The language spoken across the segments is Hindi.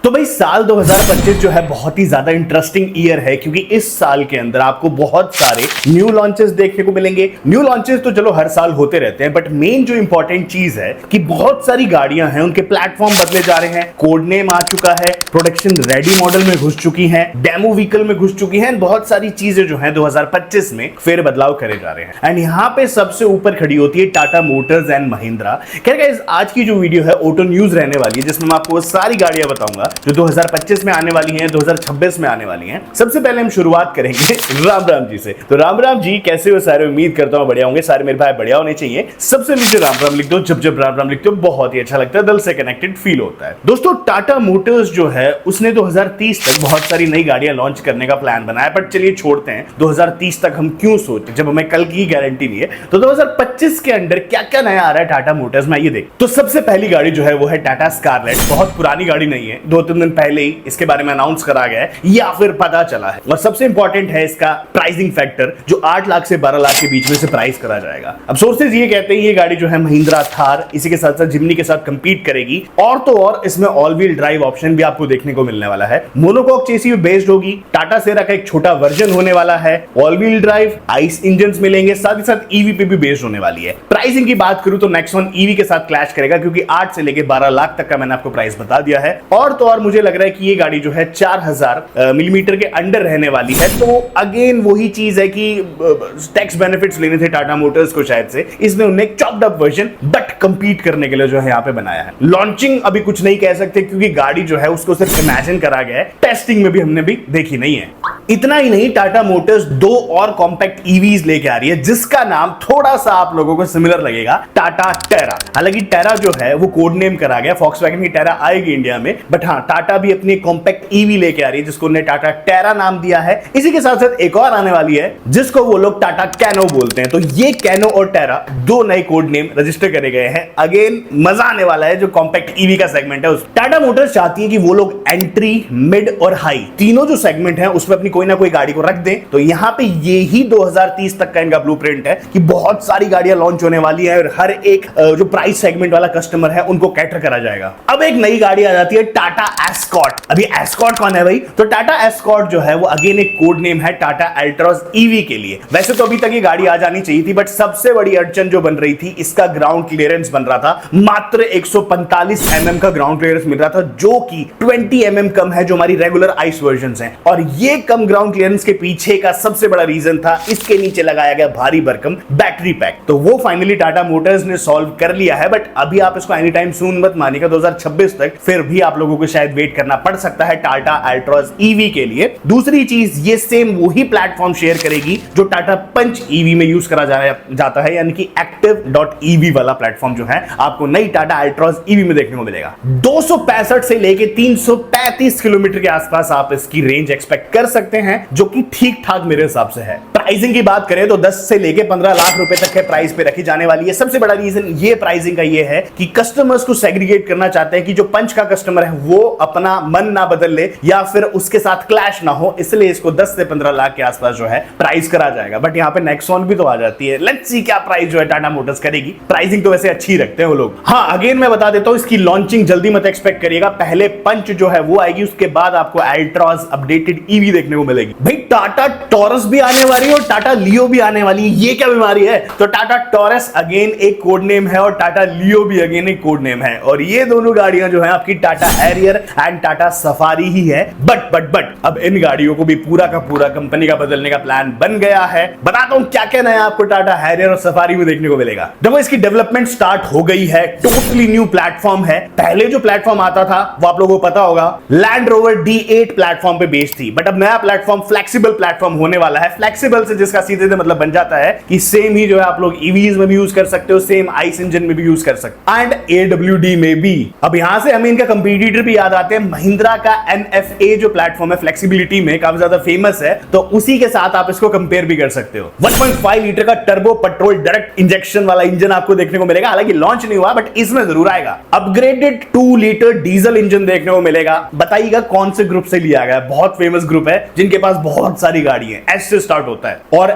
तो भाई साल 2025 जो है बहुत ही ज्यादा इंटरेस्टिंग ईयर है क्योंकि इस साल के अंदर आपको बहुत सारे न्यू लॉन्चेस देखने को मिलेंगे। न्यू लॉन्चेस तो चलो हर साल होते रहते हैं, बट मेन जो इंपॉर्टेंट चीज है कि बहुत सारी गाड़ियां हैं, उनके प्लेटफॉर्म बदले जा रहे हैं, कोड नेम आ चुका है, प्रोडक्शन रेडी मॉडल में घुस चुकी है, डेमो व्हीकल में घुस चुकी है, बहुत सारी चीजें जो है 2025 में फेर बदलाव करे जा रहे हैं। एंड यहाँ पे सबसे ऊपर खड़ी होती है टाटा मोटर्स एंड महिंद्रा। खैर गाइस, आज की जो वीडियो है ऑटो न्यूज रहने वाली है, जिसमें मैं आपको सारी गाड़ियां बताऊंगा जो 2025 में आने वाली हैं, 2026 में आने वाली हैं। सबसे पहले हम शुरुआत करेंगे राम राम जी से। तो राम राम जी, कैसे हो सारे? उम्मीद करता हूं बढ़िया होंगे सारे। मेरे भाई बढ़िया होने चाहिए। सबसे नीचे राम राम लिख दो। जब जब राम राम लिखते हो बहुत ही अच्छा लगता है, दिल से कनेक्टेड फील होता है। दोस्तों, टाटा मोटर्स जो है उसने 2030 तक बहुत सारी नई गाड़ियां लॉन्च करने का प्लान बनाया, बट चलिए छोड़ते हैं 2030 तक हम क्यों सोचते, जब हमें कल की गारंटी नहीं है। तो 2025 के अंदर क्या क्या नया आ रहा है टाटा मोटर्स में, ये देख। तो सबसे पहली गाड़ी जो है वो है टाटा स्कारलेट। बहुत पुरानी गाड़ी नहीं है, 2-3 दिन पहले ही इसके बारे में अनाउंस करा गया है या फिर पता चला है। और सबसे इंपॉर्टेंट है इसका प्राइसिंग फैक्टर, जो 8 लाख से 12 लाख के बीच में से प्राइस करा जाएगा। अब सोर्सेज ये कहते हैं ये गाड़ी जो है महिंद्रा थार, इसी के साथ साथ जिम्नी के साथ कंपीट करेगी। और तो और इसमें ऑल व्हील ड्राइव ऑप्शन भी आपको देखने को मिलने वाला है। मोनोकॉक चेसी बेस्ड होगी। टाटा सेरा का एक छोटा वर्जन होने वाला है। All wheel drive, ice engine मिलेंगे, साथ ही साथ ईवी पे भी बेस्ड होने वाली है। प्राइसिंग की बात करूं तो नेक्सॉन ईवी के साथ क्लैश करेगा, क्योंकि 8 से लेकर 12 लाख तक का मैंने आपको प्राइस बता दिया है। और तो और मुझे लग रहा है कि ये गाड़ी जो है 4000 मिलीमीटर के अंडर रहने वाली है। तो अगेन वही चीज है कि टैक्स बेनिफिट्स लेने थे टाटा मोटर्स को शायद से, इसने उन्हें एक chopped up version but compete करने के लिए जो है यहाँ पे बनाया है। लॉन्चिंग अभी कुछ नहीं कह सकते क्योंकि गाड़ी जो है उसको सिर्फ इमेजिन करा गया है, टेस्टिंग में भी हमने भी देखी नहीं है। इतना ही नहीं, टाटा मोटर्स 2 और कॉम्पैक्ट ईवीज लेके आ रही है, जिसका नाम थोड़ा सा आप लोगों को सिमिलर लगेगा, टाटा टेरा। हालांकि टेरा जो है वो कोड नेम करा गया, फॉक्सवैगन की टेरा आएगी इंडिया में, बट हाँ टाटा भी अपनी कॉम्पैक्ट ईवी लेके आ रही है जिसको उन्होंने टाटा टेरा नाम दिया है। इसी के साथ साथ एक और आने वाली है जिसको वो लोग टाटा कैनो बोलते हैं। तो ये कैनो और टेरा 2 नए कोड नेम रजिस्टर करे गए हैं। अगेन मजा आने वाला है जो कॉम्पैक्ट ईवी का सेगमेंट है। टाटा मोटर्स चाहती है कि वो लोग एंट्री, मिड और हाई तीनों जो सेगमेंट है उसमें अपनी कोई ना कोई गाड़ी को रख दें। तो यहां पे ये ही 2030 तक का इनका ब्लूप्रिंट है कि बहुत सारी गाड़ियां लॉन्च होने वाली है और हर एक जो प्राइस सेगमेंट वाला कस्टमर है उनको कैटर करा जाएगा। अब एक नई गाड़ी आ जाती है टाटा एस्कॉर्ट। अभी एस्कॉर्ट कौन है भाई? तो टाटा एस्कॉर्ट जो है वो अगेन एक कोड नेम है टाटा अल्ट्रॉस ईवी के लिए। वैसे तो अभी तक ये गाड़ी आ जानी चाहिए थी, बट सबसे बड़ी अड़चन जो बन रही थी, इसका ग्राउंड क्लियरेंस बन रहा था। मात्र 145 mm का ग्राउंड क्लियरेंस मिल रहा था, जो कि 20 mm कम है जो हमारी रेगुलर आइस वर्जन्स हैं। और ये कम ग्राउंड क्लियरेंस के पीछे का सबसे बड़ा रीजन था इसके नीचे लगाया गया भारी भरकम बैटरी पैक। तो वो फाइनली टाटा मोटर्स ने सॉल्व कर लिया है, बट अभी आप इसको एनी टाइम सून मत मानिएगा, 2026 तक फिर भी आप लोगों को शायद वेट करना पड़ सकता है टाटा अल्ट्रॉस ईवी के लिए। दूसरी चीज, ये सेम वही प्लेटफॉर्म शेयर करेगी जो टाटा पंच ईवी में यूज करा जाता है, यानी कि एक्टिव.ईवी वाला प्लेटफॉर्म जो है आपको नई टाटा अल्ट्रॉस ईवी में देखने को मिलेगा। 265 से लेके 335 किलोमीटर के आसपास आप इसकी रेंज एक्सपेक्ट कर सकते हैं, जो कि ठीक ठाक मेरे हिसाब से है। प्राइसिंग की बात करें तो 10 से लेके 15 लाख रुपए तक के प्राइस पे रखी जाने वाली है। सबसे बड़ा रीजन ये प्राइसिंग का ये है कि कस्टमर्स को सेग्रीगेट करना चाहते हैं कि जो पंच का कस्टमर है वो अपना मन ना बदल ले या फिर उसके साथ क्लैश ना हो, इसलिए इसको 10 से 15 लाख के आसपास जो है प्राइस करा जाएगा। बट यहाँ पे नेक्सॉन भी तो आ जाती है। लेट्स सी क्या प्राइस जो है टाटा मोटर्स करेगी। प्राइसिंग तो वैसे अच्छी रखते हैं वो लोग। हाँ, अगेन मैं बता देता हूं, इसकी लॉन्चिंग जल्दी मत एक्सपेक्ट करिएगा। पहले पंच जो है वो आएगी, उसके बाद आपको अल्ट्रॉस अपडेटेड ईवी देखने को मिलेगी। भाई टाटा टॉरस भी आने वाली है और टाटा लियो भी आने वाली है, ये क्या बीमारी है? तो टाटा टॉरस अगेन एक कोड नेम है और टाटा लियो भी अगेन एक कोड नेम है, और ये दोनों गाड़ियां जो है आपकी Tata Harrier and Tata Safari ही है। बट अब इन गाड़ियों को भी पूरा का पूरा कंपनी का बदलने का प्लान बन गया है। बताता हूं क्या क्या नया आपको टाटा हैरियर और सफारी में देखने को मिलेगा। देखो, इसकी डेवलपमेंट स्टार्ट हो गई है, टोटली न्यू प्लेटफॉर्म है। पहले जो प्लेटफॉर्म आता था वो आप लोगों को पता होगा, लैंड रोवर D8 प्लेटफॉर्म पे बेस्ड थी, बट अब नया प्लेटफॉर्म फ्लेक्सिबल प्लेटफॉर्म होने वाला है। फ्लेक्सिबल से जिसका सीधे से मतलब बन जाता है कि सेम ही जो है आप लोग ईवीज में भी यूज कर सकते हो, सेम आइस इंजन में भी यूज कर सकते हो, एंड AWD में भी। अब यहां से हमें इनका कंपीटिटर भी याद आते हैं, महिंद्रा का NFA जो प्लेटफॉर्म है फ्लेक्सिबिलिटी में काफी ज्यादा फेमस है, तो उसी के साथ आप इसको कंपेयर भी कर सकते हो। 1.5 लीटर का टर्बो पेट्रोल डायरेक्ट इंजेक्शन वाला इंजन आपको देखने को मिलेगा। हालांकि लॉन्च नहीं हुआ, बट इसमें जरूर आएगा। अपग्रेडेड 2 लीटर डीजल इंजन देखने को मिलेगा। बताइएगा कौन से ग्रुप से लिया गया? बहुत फेमस ग्रुप है जिनके पास बहुत सारी गाड़ी है, एस से स्टार्ट होता जाता है। और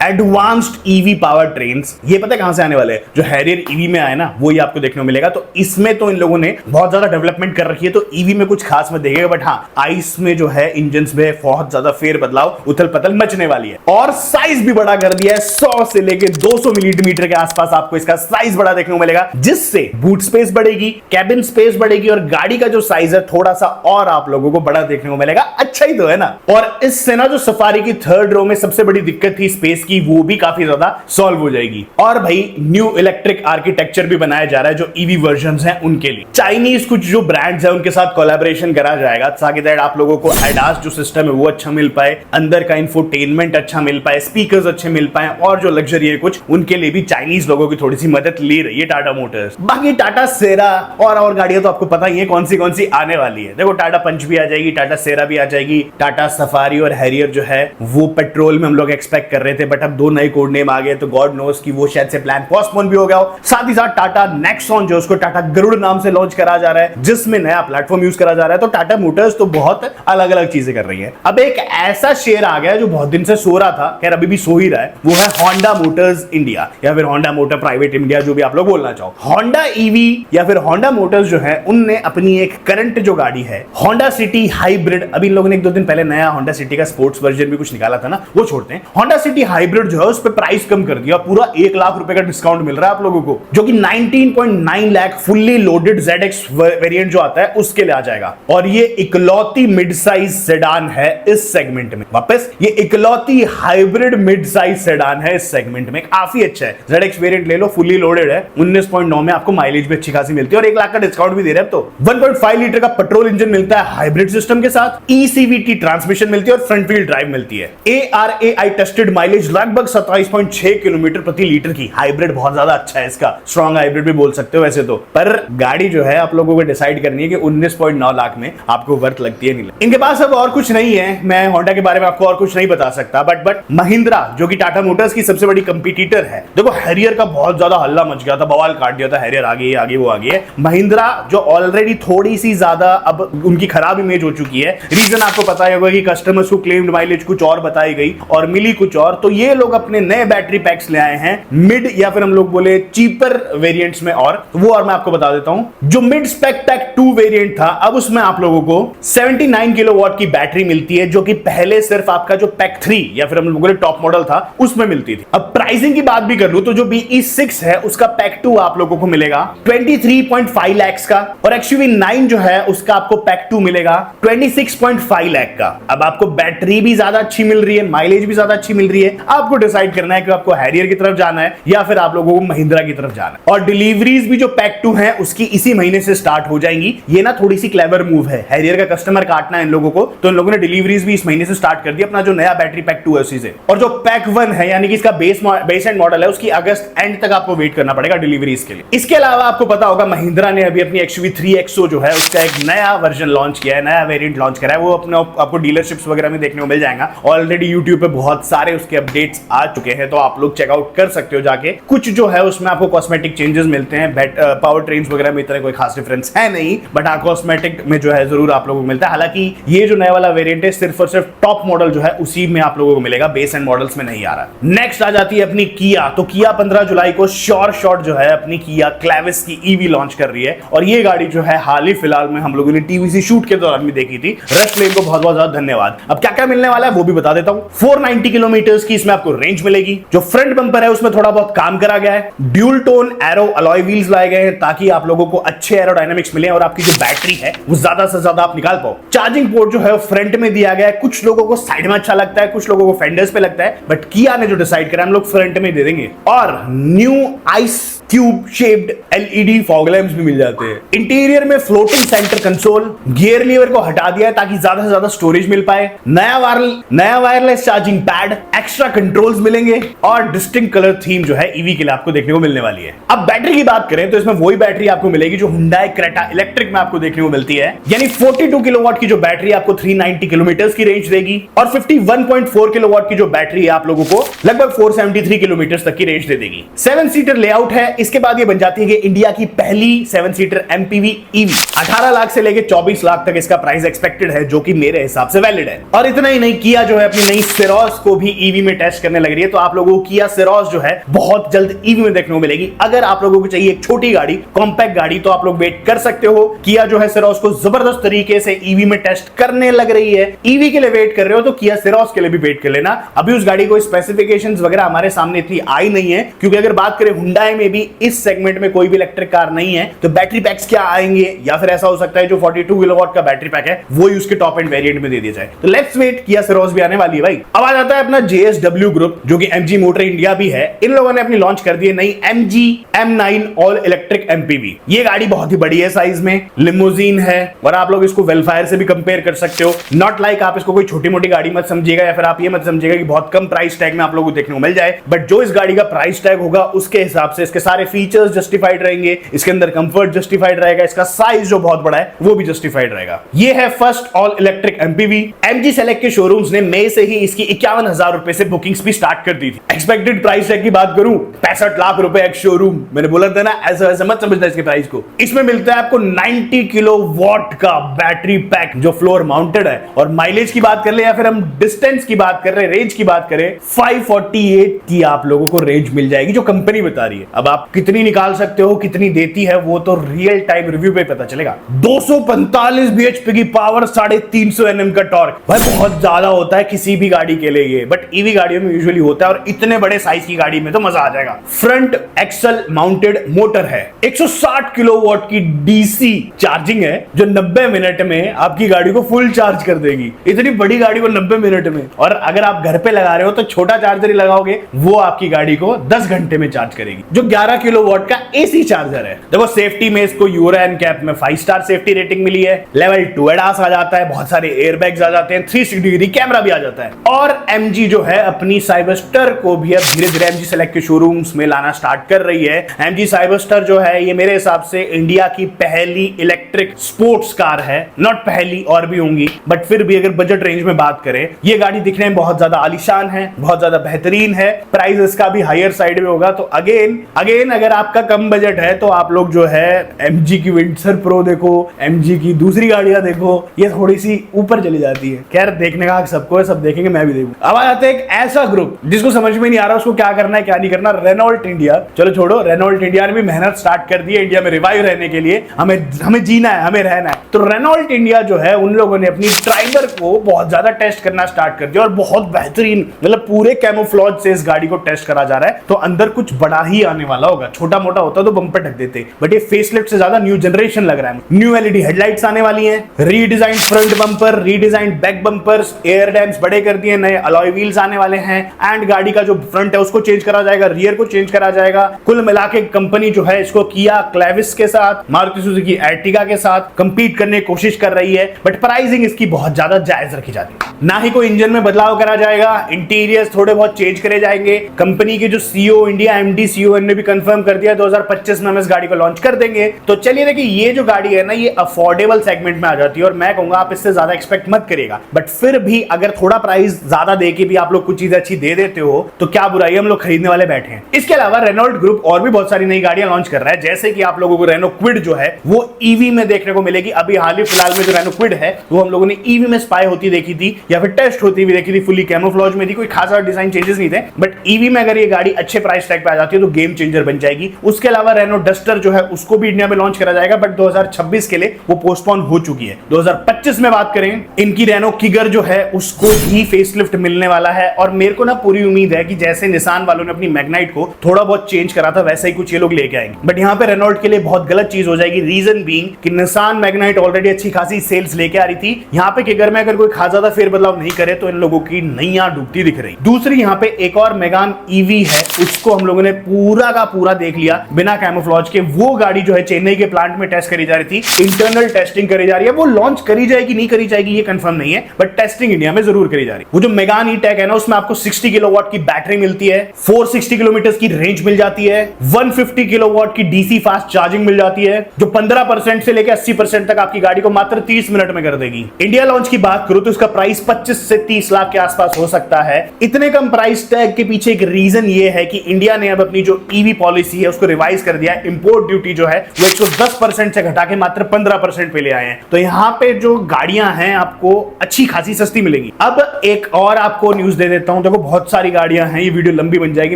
एडवांस्ड ईवी पावर ट्रेन्स, ये पता है कहां से आने वाले हैं? जो हैरियर ईवी में आए ना, वो ये आपको देखने को मिलेगा। तो इसमें तो इन लोगों ने बहुत ज्यादा डेवलपमेंट कर रखी है, तो ईवी में कुछ खास मत देखेगा, बट हाँ आइस में जो है इंजन में बहुत ज्यादा फेर बदलाव, उथल पथल मचने वाली है। और साइज भी बड़ा कर दिया है, 100 से लेके 200 मिलीमीटर के आसपास आपको इसका साइज बड़ा देखने को मिलेगा, जिससे बूट स्पेस बढ़ेगी, कैबिन स्पेस बढ़ेगी, और गाड़ी का जो साइज है थोड़ा सा और आप लोगों को बड़ा देखने को मिलेगा। अच्छा ही तो है ना। और इससे ना जो सफारी की थर्ड रो में सबसे बड़ी दिक्कत थी स्पेस की, वो भी काफी ज्यादा सॉल्व हो जाएगी। और भाई न्यू इलेक्ट्रिक आर्किटेक्चर भी बनाया जा रहा है जो ईवी वर्जन्स हैं उनके लिए। चाइनीज कुछ जो ब्रांड्स हैं उनके साथ कोलैबोरेशन करा जाएगा ताकि दैट आप लोगों को एडास जो सिस्टम है वो अच्छा मिल पाए, अंदर का इंफोटेनमेंट अच्छा मिल पाए, स्पीकर्स अच्छे मिल पाए, और जो लग्जरी है कुछ उनके लिए भी चाइनीज लोगों की थोड़ी सी मदद ले रही है टाटा मोटर्स। बाकी टाटा सेरा और गाड़ियां तो आपको पता ही है कौन सी आने वाली है। देखो टाटा पंच भी आ जाएगी, टाटा सेरा भी आ जाएगी, टाटा सफारी और हैरियर जो है वो पेट्रोल में हम लोग एक्सपेक्ट कर रहे थे, बट अब 2 नए कोड नेम आ गए, तो गॉड नोस कि वो शायद से प्लान पोस्टपोन भी हो गया हो। साथ ही साथ टाटा नेक्सॉन जो उसको टाटा गरुड़ नाम से लॉन्च करा जा रहा है, जिसमें नया प्लेटफॉर्म यूज करा जा रहा है। तो टाटा मोटर्स तो बहुत अलग अलग चीजें कर रही है। अब एक ऐसा शेयर आ गया जो बहुत दिन से सो रहा था, खैर अभी भी सो ही रहा है, वो है होंडा मोटर्स इंडिया या फिर होंडा मोटर प्राइवेट इंडिया, जो भी आप लोग बोलना चाहो। होंडा ईवी या फिर होंडा मोटर्स जो है उनने अपनी एक करंट जो गाड़ी है होंडा सिटी हाइब्रिड, अभी इन लोगों ने 1-2 दिन पहले नया होंडा सिटी का स्पोर्ट्स वर्जन भी कुछ निकाला था ना, वो छोड़ते हैं। होंडा सिटी हाइब्रिड जो है उस पर प्राइस कम कर दिया, पूरा 1 लाख रुपए का डिस्काउंट मिल रहा है आप लोगों को, जो कि 19.9 lakh fully loaded ZX variant जो आता है उसके लिए आ जाएगा। और ये इकलौती मिड साइज सेडान है इस सेगमेंट में। वापस ये इकलौती हाइब्रिड मिड साइज सेडान है इस सेगमेंट में, काफी अच्छा है। ZX वेरिएंट ले लो, फुल्ली लोडेड है, 19.9 में आपको माइलेज भी अच्छी खासी मिलती है और 1 लाख का डिस्काउंट भी दे रहे हैं। तो 1.5 लीटर का पेट्रोल इंजन मिलता है हाइब्रिड सिस्टम के साथ, ECVT ट्रांसमिशन मिलती है और फ्रंट व्हील ड्राइव मिलती है। ARAI टेस्टेड माइलेज लगभग 27.6 किलोमीटर प्रति लीटर की। हाइब्रिड बहुत ज्यादा अच्छा है, इसका स्ट्रॉन्ग हाइब्रिड भी बोल सकते हो वैसे तो, पर गाड़ी जो है आप लोगों को डिसाइड करनी है कि 19.9 लाख में आपको वर्थ लगती है नहीं लगती। इनके पास अब और कुछ नहीं है, मैं होंडा के बारे में आपको और कुछ नहीं बता सकता, बट महिंद्रा जो कि टाटा मोटर्स की सबसे बड़ी कंपटीटर है, देखो हैरियर का बहुत ज्यादा हल्ला मच गया था, बवाल काट दिया था, हैरियर आगे आगे वो आगे है। महिंद्रा जो ऑलरेडी थोड़ी सी ज्यादा अब उनकी खराब इमेज हो चुकी है, रीजन आपको पता ही होगा कि कस्टमर्स को क्लेम्ड माइलेज कुछ और बताई गई और मिली कुछ और, तो ये लोग अपने नए बैटरी पैक्स ले आए हैं मिड या फिर हम लोग बोले चीपर वेरिएंट्स में, और वो और मैं आपको बता देता हूं। जो मिड स्पेक पैक 2 वेरिएंट था, अब उसमें आप लोगों को 79 किलोवाट की बैटरी मिलती है, जो कि पहले सिर्फ आपका जो पैक 3 या फिर हम लोग बोले टॉप मॉडल था उसमें मिलती थी। अब प्राइसिंग की बात भी कर लूं तो जो BE6 है उसका पैक 2 आप लोगों को मिलेगा 23.5 लाख का, और XUV9 जो है उसका आपको पैक 2 मिलेगा 26.5 लाख का। अब आपको बैटरी भी ज्यादा अच्छी मिल रही है, माइलेज भी ज्यादा अच्छी मिल रही है, आपको डिसाइड करना है कि आपको हैरियर की तरफ जाना है या फिर आप लोगों को महिंद्रा की तरफ जाना है। और डिलीवरीज भी जो पैक 2 है उसकी इसी महीने से स्टार्ट हो जाएंगी। ये ना थोड़ी सी क्लेवर मूव है, हैरियर का कस्टमर काटना है इन लोगों को, तो इन लोगों ने डिलीवरीज भी इस महीने से स्टार्ट कर दी अपना जो नया बैटरी पैक 2 है उसी से। और जो पैक 1 है यानी कि इसका बेस एंड मॉडल है, उसकी अगस्त एंड तक आपको वेट करना पड़ेगा डिलीवरीज के लिए। इसके अलावा आपको पता होगा महिंद्रा ने अभी अपनी XUV3 XO जो है उसका एक नया वर्जन लॉन्च किया है, नया वेरिएंट लॉन्च करा है, वो अपने आपको डीलरशिप्स वगैरह में देखने को मिल जाएगा। ऑलरेडी यूट्यूब पे बहुत सारे उसके अपडेट्स आ चुके हैं, तो आप लोग चेकआउट कर सकते हो जाके। कुछ जो है उसमें आपको कॉस्मेटिक चेंजेस मिलते हैं, पावर ट्रेन्स वगैरह में इतना कोई खास डिफरेंस है नहीं, बट हाँ कॉस्मेटिक में जो है जरूर आप लोगों को मिलता है। हालांकि ये जो नया वाला वेरिएंट है सिर्फ और सिर्फ टॉप मॉडल जो है उसी में आप लोगों को मिलेगा, बेस एंड मॉडल्स में नहीं आ रहा। नेक्स्ट आ जाती है अपनी किया। तो किया 15 जुलाई को शॉट जो है अपनी किया क्लेविस की ईवी लॉन्च कर रही है, और ये गाड़ी जो है हाल ही फिलहाल में हम लोगों ने टीवीसी शूट के दौरान भी देखी थी। रश लेन को बहुत बहुत ज्यादा धन्यवाद। अब क्या क्या मिलने वाला है वो भी बता देता हूं। 490 किलोमीटर की इसमें आपको रेंज मिलेगी। जो फ्रंट बंपर है उसमें थोड़ा बहुत काम करा गया है, dual tone arrow alloy wheels लाए गए हैं ताकि आप लोगों को अच्छे एरोडायनामिक्स मिले और आपकी जो बैटरी है वो ज्यादा से ज्यादा आप निकाल पाओ। चार्जिंग पोर्ट जो है फ्रंट में दिया गया है, कुछ लोगों को साइड में अच्छा लगता है, कुछ लोगों को फेंडर्स पे लगता है, बट किया ने जो डिसाइड करा हम लोग फ्रंट में दे देंगे। और new ice cube shaped LED fog lamps भी मिल जाते हैं। इंटीरियर में floating centre console, gear lever को हटा दिया है ताकि ज्यादा से ज्यादा स्टोरेज मिल पाए, नया wireless charging pad, extra controls मिलेंगे और डिस्टिंक्ट कलर थीम जो है ईवी के लिए आपको देखने को मिलने वाली है। अब बैटरी की बात करें तो इसमें वही बैटरी आपको मिलेगी जो हुंडई क्रेटा इलेक्ट्रिक में आपको देखने को मिलती है, यानी 42 किलोवाट की जो बैटरी आपको 390 किलोमीटर की रेंज देगी, और 51.4 किलोवाट की जो बैटरी आप लोगों को लगभग 473 किलोमीटर तक की रेंज दे देगी। 7 सीटर लेआउट है, इसके बाद ये बन जाती है कि इंडिया की पहली 7 सीटर एमपीवी ईवी। 18 लाख से लेके 24 लाख तक इसका प्राइस एक्सपेक्टेड है, जो कि मेरे हिसाब से वैलिड है। और इतना ही नहीं, किया जो है अपनी नई सिरोस को भी ईवी में टेस्ट करने लग रही है, तो आप लोगों को किया सिरोस जो है बहुत जल्द ईवी में देखने को मिलेगी। अगर आप लोगों को चाहिए एक छोटी गाड़ी, कॉम्पैक्ट गाड़ी, तो आप लोग वेट कर सकते हो। किया जो है सिरोस को जबरदस्त तरीके से ईवी में टेस्ट करने लग रही है। ईवी के लिए वेट कर रहे हो तो किया सिरोस के लिए भी वेट कर लेना। अभी उस गाड़ी को स्पेसिफिकेशंस वगैरह हमारे सामने इतनी आई नहीं है, क्योंकि अगर बात करें हुंडई में भी इस सेगमेंट में कोई भी इलेक्ट्रिक कार नहीं है, तो बैटरी पैक्स क्या आएंगे, या फिर ऐसा हो सकता है जो 42 किलोवाट का बैटरी पैक है वो ही उसके टॉप एंड वेरिएंट में दे दिया जाए। तो लेट्स वेट, किया सिरोस भी आने वाली है भाई। अब आ जाता है अपना JSW ग्रुप, जो कि MG मोटर इंडिया भी है। इन लोगों ने अपनी लॉन्च कर दी है नई MG M9 all electric MPV। ये गाड़ी बहुत ही बड़ी है साइज में, लिमोजीन है, और आप लोग इसको वेलफायर से भी कंपेयर कर सकते हो। नॉट लाइक आप इसको कोई छोटी मोटी गाड़ी मत समझिएगा, या फिर आप ये मत समझिएगा कि बहुत कम प्राइस टैग में आप लोगों को देखने को मिल जाए। बट जो इस गाड़ी का प्राइस टैग होगा उसके हिसाब से इसके सारे फीचर्स जस्टिफाइड रहेंगे, इसके अंदर कंफर्ट जस्टिफाइड रहेगा, इसका साइज जो बहुत बड़ा है वो भी जस्टिफाइड रहेगा। ये है first all electric MPV। MG select के शोरूम्स ने मई से ही इसकी 51,000 रुपए से बुकिंग्स भी स्टार्ट कर दी थी। एक्सपेक्टेड प्राइस टैग की बात करूं, 65 लाख रुपए एक शोरूम। मैंने बोला था ना, ऐसा वैसा मत समझना इसके प्राइस को। इसमें मिलता है आपको 90 किलोवाट का बैटरी पैक जो फ्लोर माउंटेड है, और माइलेज की बात कर ले या फिर हम डिस्टेंस की बात कर रहे हैं, रेंज की बात करें, 548 की आप लोगों को रेंज मिल जाएगी जो कंपनी बता रही है। अब आप कितनी निकाल सकते हो, कितनी देती है, वो तो रियल टाइम रिव्यू पे पता चलेगा। 245 bhp की पावर, 350 Nm का टॉर्क, भाई बहुत ज्यादा होता है किसी भी गाड़ी के लिए ये, बट ईवी गाड़ियों में यूजुअली होता है, और इतने बड़े साइज की गाड़ी में तो मजा आ जाएगा। फ्रंट एक्सल माउंटेड मोटर है, 160 किलोवाट की डीसी चार्जिंग है, जो 90 मिनट में आपकी गाड़ी को फुल चार्ज कर देगी। इतनी बड़ी गाड़ी को 90 मिनट में, और अगर आप घर पे लगा रहे हो तो छोटा चार्जर ही लगाओगे, वो आपकी गाड़ी को 10 घंटे में चार्ज करेगी। जो 11 किलोवाट का एसी चार्जर है। देखो सेफ्टी में इसको यूरो एनकैप में 5 स्टार सेफ्टी रेटिंग मिली है, लेवल 2 एडास आ जाता है, बहुत सारे एयरबैग्स आ जाते हैं, 360 डिग्री कैमरा भी आ जाता है। और MG जो है अपनी साइबरस्टर को भी अब धीरे धीरे MG सेलेक्ट के शोरूम्स में लाना स्टार्ट कर रही है। MG साइबरस्टर जो है ये मेरे हिसाब से इंडिया की पहली इलेक्ट्रिक स्पोर्ट्स कार है। नॉट पहली, और भी होंगी, बट फिर भी अगर बजट रेंज में बात करें, ये गाड़ी दिखने में बहुत ज्यादा आलीशान है, बहुत ज्यादा बेहतरीन है। प्राइस इसका भी हायर साइड में होगा। तो अगेन अगर आपका कम बजट है तो आप लोग जो है MG की विंडसर प्रो देखो, MG की दूसरी गाड़ियां देखो, ये थोड़ी सी ऊपर चली जाती है। खैर देखने का सबको है, सब देखेंगे, मैं भी देखूं। अब आ जाते हैं एक ऐसा ग्रुप जिसको समझ में नहीं आ रहा उसको क्या करना है क्या नहीं करना, रेनॉल्ट इंडिया। चलो छोड़ो, रेनॉल्ट इंडिया ने भी मेहनत स्टार्ट कर दी है इंडिया में रिवाइव रहने के लिए। हमें जीना है, हमें रहना है। तो रेनॉल्ट इंडिया जो है उन लोगों ने अपनी ड्राइवर को बहुत ज्यादा टेस्ट करना स्टार्ट कर दिया, और बहुत बेहतरीन, मतलब पूरे कैमोफ्लॉज से इस गाड़ी को टेस्ट करा जा रहा है। तो अंदर कुछ बड़ा ही आने वाला होगा, छोटा मोटा होता तो बम्पर ढक देते, बट ये फेसलिफ्ट से ज्यादा न्यू जनरेशन लग रहा है। न्यू LED हेडलाइट्स आने वाली हैं, redesign front bumper, redesign back bumpers, air dams बड़े कर दिए, नए अलॉय व्हील्स आने वाले हैं, एंड गाड़ी का जो फ्रंट है उसको चेंज करा जाएगा, रियर को चेंज करा जाएगा। कुल मिला के कंपनी जो है इसको किया क्लेविस के साथ, मारुति सुजुकी एर्टिगा के साथ कंपीट करने की कोशिश कर रही है, बट प्राइसिंग इसकी बहुत ज्यादा जायज रखी जाती है। ना ही कोई इंजन में बदलाव करा जाएगा, इंटीरियर्स थोड़े बहुत चेंज करे जाएंगे। कंपनी के जो CEO इंडिया MD CEO ने भी कंफर्म कर दिया 2025 में हम इस गाड़ी को लॉन्च कर देंगे। तो चलिए देखिए, ये जो गाड़ी है ना, ये अफोर्डेबल सेगमेंट में आ जाती है, और मैं कहूंगा आप इससे ज्यादा एक्सपेक्ट मत करिएगा। बट फिर भी अगर थोड़ा प्राइस ज्यादा देके भी आप लोग कुछ चीजें अच्छी दे देते हो तो क्या बुराई, हम लोग खरीदने वाले बैठे हैं। इसके अलावा रेनॉल्ट ग्रुप और भी बहुत सारी नई गाड़ियां लॉन्च कर रहा है, जैसे कि आप लोगों को रेनो क्विड जो है वो ईवी में देखने को मिलेगी। अभी हाल ही फिलहाल में जो रेनो क्विड है वो हम लोगों ने ईवी में स्पाई होती देखी थी, या फिर टेस्ट होती हुई देखी थी, फुली कैमोफ्लॉज में थी, कोई खासा डिजाइन चेंजेस नहीं थे। बट ईवी में अगर ये गाड़ी अच्छे प्राइस टैग पे आ जाती है तो गेम चेंजर बन जाएगी। उसके अलावा रेनो डस्टर जो है उसको भी इंडिया में लॉन्च करा जाएगा, बट 2026 के लिए वो पोस्टपोन हो चुकी है। 2025 में बात करें, इनकी रेनो किगर जो है उसको भी फेसलिफ्ट मिलने वाला है, और मेरे को ना पूरी उम्मीद है कि जैसे निसान वालों ने अपनी मैग्नाइट को थोड़ा बहुत चेंज करा था, वैसा ही कुछ ये लोग लेके आएंगे। बट यहाँ पे रेनॉल्ट के लिए बहुत गलत चीज हो जाएगी, रीजन बीइंग कि निसान मैग्नाइट ऑलरेडी अच्छी खासी सेल्स लेके आ रही थी। यहाँ पे किगर में अगर कोई खास ज्यादा फेरबदलाव नहीं करे तो इन लोगों की नैया डूबती दिख रही। दूसरी यहाँ पे एक और मेगान ईवी है, उसको हम लोगों ने पूरा का पूरा देख लिया बिना कैमोफ्लॉज के। वो गाड़ी जो है चेन्नई के प्लांट में टेस्ट करी जा रही थी, इंटरनल टेस्टिंग करी जा रही है। वो लॉन्च करी जाएगी नहीं करी जाएगी ये कंफर्म नहीं है, बट टेस्टिंग इंडिया में जरूर करी जा रही है। वो जो मेगान ई टेक है ना, उसमें आपको 60 किलोवाट की बैटरी मिलती है, 460 किलोमीटर की रेंज मिल जाती है, 150 किलोवाट की डीसी फास्ट चार्जिंग मिल जाती है, जो 15% से लेकर 80% तक आपकी गाड़ी को मात्र 30 मिनट में कर देगी। इंडिया लॉन्च की बात करूं तो इसका प्राइस 25 से 30 लाख के आसपास हो सकता है। इतने कम प्राइस टैग के पीछे एक रीजन ये है कि इंडिया ने अब अपनी जो ईवी पॉलिसी है उसको रिवाइज कर दिया है। इंपोर्ट ड्यूटी जो है वो 110% से घटा के मात्र 15% पे ले आए हैं। तो यहां पे जो गाड़ियां हैं आपको अच्छी खासी सस्ती मिलेगी। अब एक और आपको न्यूज दे देता हूं, देखो बहुत सारी गाड़ियां हैं, ये वीडियो लंबी बन जाएगी,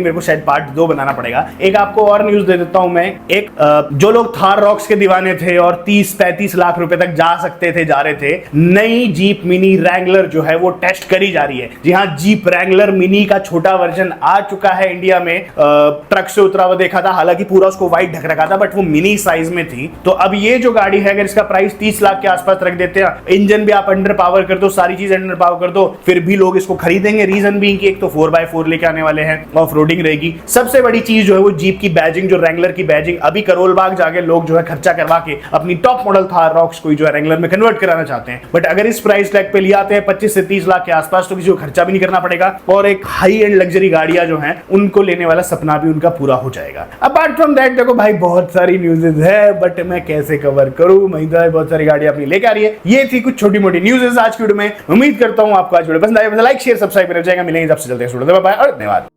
मेरे को शायद पार्ट 2 बनाना पड़ेगा। एक आपको और न्यूज दे देता हूं मैं, एक जो लोग थार रॉक्स के दीवाने थे और 30-35 लाख रुपए तक जा सकते थे, जा रहे थे, नई जीप मिनी रैंगलर जो है वो टेस्ट करी जा रही है। जी हां, जीप रैंगलर मिनी का छोटा वर्जन आ चुका है इंडिया में। ट्रक से उतरा हुआ देखा था, हालांकि पूरा उसको व्हाइट ढक रखा था, बट वो मिनी साइज में थी। तो अब ये जो गाड़ी है, अगर इसका प्राइस 30 लाख के आसपास रख देते हैं, इंजन भी आप अंडर पावर कर दो, सारी चीज अंडर पावर कर दो, फिर भी लोग इसको खरीदेंगे। रीजन भी कि एक तो 4x4 लेके आने वाले हैं, ऑफ रोडिंग रहेगी। सबसे बड़ी चीज जो है वो जीप की बैजिंग, जो रैंगलर की बैजिंग, अभी करोल बाग जाके लोग जो है खर्चा करवा के अपनी टॉप मॉडल थार रॉक्स को जो है रैंगलर में कन्वर्ट कराना चाहते हैं। बट अगर इस प्राइस टैग पे ले आते हैं 25 से 30 लाख के आसपास, तो किसी को खर्चा भी नहीं करना पड़ेगा और एक हाई एंड लग्जरी गाड़ियां जो हैं उनको लेने वाला सपना भी उनका पूरा हो जाएगा। अपार्ट फ्रॉम दैट देखो भाई बहुत सारी न्यूज़ेस है, बट मैं कैसे कवर करूं। महिंद्रा बहुत सारी गाड़ियां अपनी लेके आ रही है। ये थी कुछ छोटी मोटी न्यूज़ेस आज की वीडियो में। उम्मीद करता हूं आपको आज वीडियो पसंद आए। लाइक शेयर सब्सक्राइब कर जाएगा। मिलेंगे जब से चलते हैं, बाय और धन्यवाद।